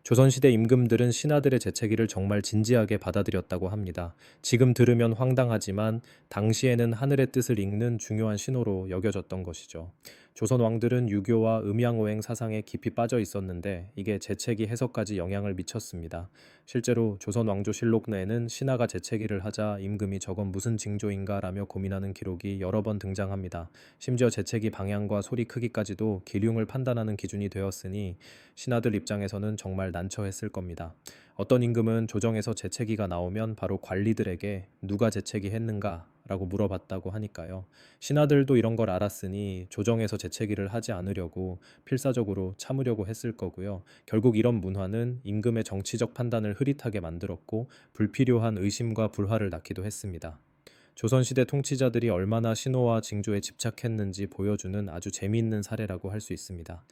조선시대 임금들은 신하들의 재채기를 정말 진지하게 받아들였다고 합니다. 지금 들으면 황당하지만 당시에는 하늘의 뜻을 읽는 중요한 신호로 여겨졌던 것이죠. 조선 왕들은 유교와 음양오행 사상에 깊이 빠져 있었는데 이게 재채기 해석까지 영향을 미쳤습니다. 실제로 조선 왕조실록 내에는 신하가 재채기를 하자 임금이 저건 무슨 징조인가 라며 고민하는 기록이 여러 번 등장합니다. 심지어 재채기 방향과 소리 크기까지도 기륭을 판단하는 기준이 되었으니 신하들 입장에서는 정말 난처했을 겁니다. 어떤 임금은 조정에서 재채기가 나오면 바로 관리들에게 누가 재채기 했는가 라고 물어봤다고 하니까요. 신하들도 이런 걸 알았으니 조정에서 재채기를 하지 않으려고 필사적으로 참으려고 했을 거고요. 결국 이런 문화는 임금의 정치적 판단을 흐릿하게 만들었고 불필요한 의심과 불화를 낳기도 했습니다. 조선시대 통치자들이 얼마나 신호와 징조에 집착했는지 보여주는 아주 재미있는 사례라고 할 수 있습니다.